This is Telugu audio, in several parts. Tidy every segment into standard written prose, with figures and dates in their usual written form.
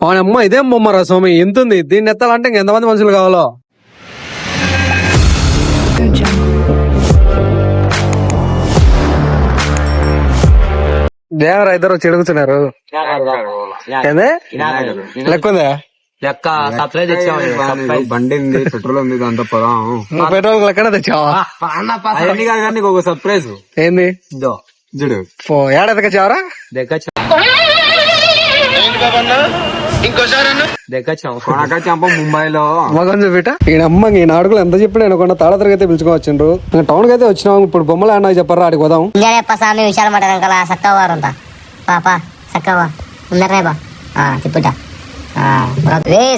అవునమ్మ ఇదేం బొమ్మరా స్వామి ఎంత ఉంది దీన్ని ఎత్తాలంటే ఎంతమంది మనుషులు కావాలో. దేవరా ఇద్దరు చెడుగుతున్నారు లెక్కుందా లెక్క సర్ప్రైజ్ తెచ్చాము. బండి ఉంది, పెట్రోల్ ఉంది, దాంతో పొలం పెట్రోల్ లెక్కన తెచ్చావా? అవన్నీ కాదు కానీ నీకు ఒక సర్ప్రైజ్ ఏంది చూడు. ఏడాదికి చావరా ముంబైలో మగం చూపిట ఈయనమ్మ ఈ నాడుగులు ఎంత చెప్పి నేను కొన్న తాళతరగతి అయితే పిలుచుకోవచ్చిండ్రు. టౌన్ కి అయితే వచ్చినాం. ఇప్పుడు బొమ్మలు అన్నా చెప్పారా ఆడికి పోదాం. స్వామి విశాల మాట సక్కవారంతా పాపా సక్కవా ఉన్నారే బా చెప్పుట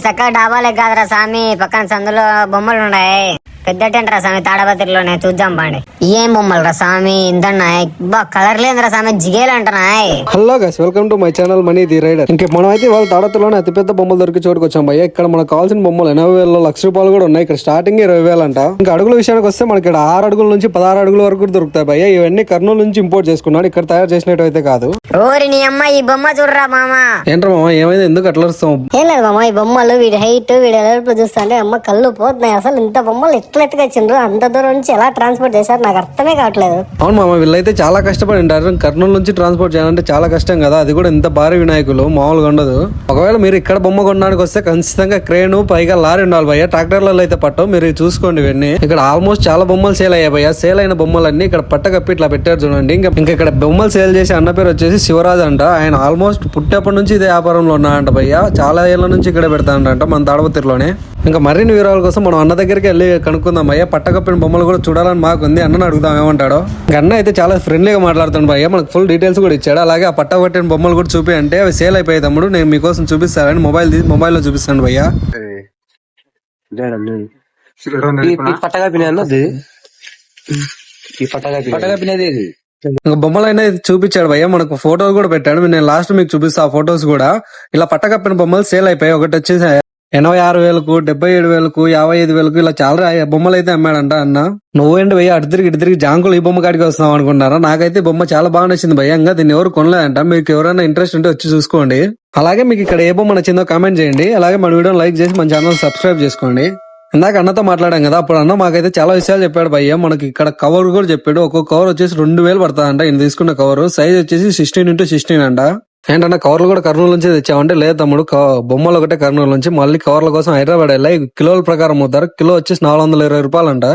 చక్కగా డాబాలే కాదురా స్వామి, పక్కన సందులో బొమ్మలు ఉన్నాయి. పెద్ద టెంట్ రా స్వామి, తాడపత్రిలోనే చూద్దాం బాండి. ఏం బొమ్మలు రా స్వామి ఇంతన్నాయి, బా కలర్ లేదురా స్వామి, జిగేలు అంటున్నాయి. Hello guys, welcome to my channel money the rider. ఇంక మనం అయితే వాళ్ళ తాడపత్రిలోనే అతిపెద్ద బొమ్మలు దొరికి చోటుకొచ్చాం భయ్య. ఇక్కడ మనకు కావాల్సిన బొమ్మలు 80,000 లక్ష రూపాయలు కూడా ఉన్నాయి. ఇక్కడ స్టార్టింగ్ 20,000 అంట. ఇంకా అడుగుల విషయానికి వస్తే మనకి ఇక్కడ 6 అడుగుల నుంచి 16 అడుగుల వరకు దొరుకుతాయి భయ్య. ఇవన్నీ కర్నూలు నుంచి ఇంపోర్ట్ చేసుకున్నాడు, ఇక్కడ తయారు చేసినట్టు అయితే కాదు. ఓరి నీ అమ్మ ఈ బొమ్మ చూడరా మామ. ఏంట్రా మామ ఏమైంది, ఎందుకు అట్లా వస్తాం? ఏం లేదు మామ, ఈ బొమ్మలు వీడి హైట్ వీడి ఎలర్పు చూస్తుంటే అమ్మ కళ్ళు పోతున్నాయి. అసలు ఇంత బొమ్మలు ఎట్లా ఎత్తుకొచ్చిండ్రు, అంత దూరం నుంచి ఎలా ట్రాన్స్పోర్ట్ చేశారు నాకు అర్థమే కావట్లేదు. అవును మామ, వీళ్ళైతే చాలా కష్టపడి ఉంటారు. కర్నూలు నుంచి ట్రాన్స్పోర్ట్ చేయాలంటే చాలా కష్టం కదా, అది కూడా ఇంత భారీ వినాయకులు మామూలుగా ఉండదు. ఒకవేళ మీరు ఇక్కడ బొమ్మ కొనడానికి వస్తే ఖచ్చితంగా క్రేన్ పైగా లారీ ఉండాలి భయ్య. ట్రాక్టర్లలో అయితే పట్టవు, మీరు చూసుకోండి ఇవన్నీ. ఇక్కడ ఆల్మోస్ట్ చాలా బొమ్మలు సేల్ అయ్యాయి భయ్య. సేల్ అయిన బొమ్మలన్నీ ఇక్కడ పట్టకప్పి ఇట్లా పెట్టారు చూడండి. ఇంకా ఇక్కడ బొమ్మలు సేల్ చేసే అన్న పేరు వచ్చేసి శివరాజ్ అంట. ఆయన ఆల్మోస్ట్ పుట్టేప్పటి నుంచి ఇదే వ్యాపారంలో ఉన్నాడంట భయ్య. చాలా ఏళ్ల నుంచి ఇక్కడే పెడతాడంట మన తాడపత్రిలోనే. ఇంకా మరిన్ని వివరాల కోసం మనం అన్న దగ్గరికి వెళ్ళి కనుక్కుందాం భయ్య. పట్టకప్పిన బొమ్మలు కూడా చూడాలని మాకు ఉంది. అన్నని అడుగుదాం ఏమంటాడో. అన్న అయితే చాలా ఫ్రెండ్లీగా మాట్లాడుతాడు భయ్య, మనకు ఫుల్ డీటెయిల్స్ కూడా ఇచ్చాడు. అలాగే ఆ పట్టకట్టిన బొమ్మలు కూడా చూపి అంటే అవి సేల్ అయిపోయాయి తమ్ముడు, నేను మీకోసం చూపిస్తానని మొబైల్లో చూపిస్తాను భయ్య. బొమ్మలు అనేది చూపించాడు భయ్య, మనకు ఫోటోలు కూడా పెట్టాడు. నేను లాస్ట్ మీకు చూపిస్తా ఆ ఫొటోస్ కూడా. ఇలా పట్టకప్పిన బొమ్మలు సేల్ అయిపోయాయి. ఒకటి వచ్చేసి 86,000, 77,000, 55,000 ఇలా చాలా బొమ్మలు అయితే అమ్మాడంట అన్న. నువ్వేంటి భయ్య అటు తిరిగి జాంకులు ఈ బొమ్మ కాడికి వస్తున్నావు అనుకుంటారా? నాకైతే బొమ్మ చాలా బాగా నచ్చింది భయ్య. ఇంకా దీన్ని ఎవరు కొనలేదంట. మీకు ఎవరైనా ఇంట్రెస్ట్ ఉంటే వచ్చి చూసుకోండి. అలాగే మీకు ఇక్కడ ఏ బొమ్మ నచ్చిందో కామెంట్ చేయండి. అలాగే మన వీడియోని లైక్ చేసి మన ఛానల్ సబ్స్క్రైబ్ చేసుకోండి. ఇందాక అన్నతో మాట్లాడాం కదా, అప్పుడు అన్న మాకైతే చాలా విషయాలు చెప్పాడు భయ్య. మనకి ఇక్కడ కవర్ కూడా చెప్పాడు. ఒక్కొక్క కవర్ వచ్చేసి 2,000 పడుతుందంట. ఈయన తీసుకున్న కవర్ సైజ్ వచ్చేసి 16x16 అంట. ఏంటన్నా కవర్లు కూడా కర్నూలు నుంచి తెచ్చామంటే, లేదు తమ్ముడు బొమ్మలు ఒకటే కర్నూలు నుంచి, మళ్ళీ కవర్ల కోసం హైదరాబాద్ వెళ్ళాయి. కిలోల ప్రకారం అవుతారు. కిలో వచ్చేసి 420 రూపాయలు అంట.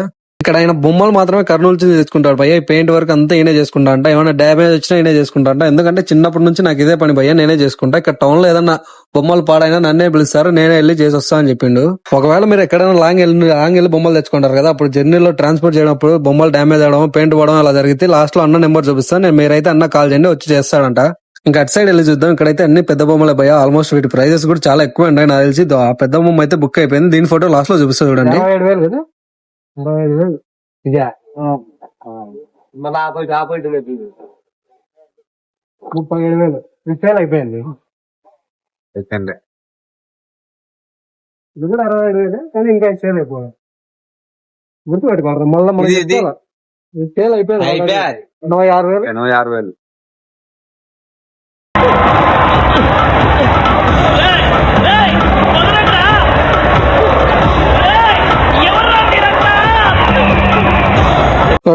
ఇక్కడ ఆయన బొమ్మలు మాత్రమే కర్నూలు నుంచి తెచ్చుకుంటాడు భయ్య. పెయింట్ వర్క్ అంతా ఈయనే చేసుకుంటా అంట. ఏమైనా డ్యామేజ్ వచ్చినా ఈయనే చేసుకుంటా అంట. ఎందుకంటే చిన్నప్పటి నుంచి నాకు ఇదే పని భయ్య, నేనే చేసుకుంటా. ఇక్కడ టౌన్ లో ఏదన్నా బొమ్మలు పాడైనా నన్నే పిలుస్తారు, నేనే వెళ్ళి చేసి వస్తా అని చెప్పిండు. ఒకవేళ మీరు ఎక్కడైనా లాంగ్ వెళ్ళి బొమ్మలు తెచ్చుకుంటారు కదా, అప్పుడు జర్నీలో ట్రాన్స్పోర్ట్ చేయడం బొమ్మలు డ్యామేజ్ అవడం, పెయింట్ పడడం అలా జరిగితే లాస్ట్ లో అన్న నెంబర్ చూపిస్తాను, మీరైతే అన్న కాల్ చేయండి, వచ్చి చేస్తాడంట. ఇంకా అటు సైడ్ వెళ్ళి చూద్దాం. ఇక్కడైతే అన్ని పెద్ద బొమ్మలే భయ్య. ఆల్మోస్ట్ వీటి ప్రైజెస్ కూడా చాలా ఎక్కువ ఉంటాయి నాకు తెలిసి. ఆ పెద్ద బొమ్మ అయితే బుక్ అయిపోయింది. దీని ఫోటో లాస్ట్ లో చూపిస్తా చూడండి. 37,000 అయిపోయింది. ఇది కూడా 65,000 కానీ ఇంకా సేల్ అయిపోయింది. గుర్తుపెట్టుకోవాలి మళ్ళీ సేల్ అయిపోయింది. 86,000.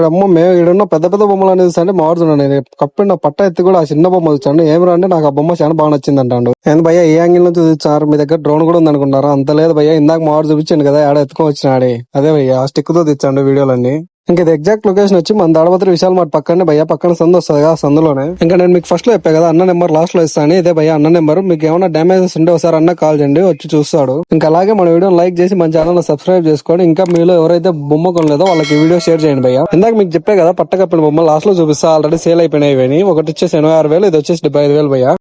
అమ్మ మేము ఈడున్న పెద్ద పెద్ద బొమ్మలు అనేది అంటే మారుతున్నాను. నేను కప్పిన పట్ట ఎత్తి కూడా ఆ చిన్న బొమ్మ చూచాను. ఏమిరా అంటే నాకు ఆ బొమ్మ చాలా బాగా నచ్చింది అంటాడు. నేను భయ్య ఏ యాంగిల్ నుంచి చూపించారు, మీ దగ్గర డ్రోన్ కూడా ఉంది అనుకుంటారా? అంత లేదు భయ్య, ఇందాక మారు చూపించాను కదా ఆడ ఎత్తుకొని వచ్చినాడే అదే భయ్య. ఆ స్టిక్ తో తెచ్చాడు వీడియోలన్నీ. ఇంకా ఇది ఎగ్జాక్ట్ లొకేషన్ వచ్చి మన తాడపత్రి విశాల్ మార్ట్ పక్కనే భయ్య. పక్కన సందు వస్తుంది కదా, సందులోనే. ఇంకా నేను మీకు ఫస్ట్ లో చెప్పా కదా అన్న నెంబర్ లాస్ట్ లో ఇస్తాను, ఇదే భయ్య అన్న నెంబర్. మీకు ఏమైనా డ్యామేజెస్ ఉంటే ఒకసారి అన్న కాల్ చేయండి, వచ్చి చూస్తాడు. ఇంకా అలాగే మన వీడియో లైక్ చేసి మన ఛానల్ సబ్స్క్రైబ్ చేసుకోండి. ఇంకా మీలో ఎవరైతే బొమ్మ కొనలేదో వాళ్ళకి వీడియో షేర్ చేయండి భయ్య. ఇందాక మీకు చెప్పే కదా పట్టకప్పిన బొమ్మ లాస్ట్ లో చూపిస్తా, ఆల్రెడీ సేల్ అయిపోయినాయి. ఒకటి వచ్చేసి 86,000, ఇది వచ్చేసి 75,000 భయ్య.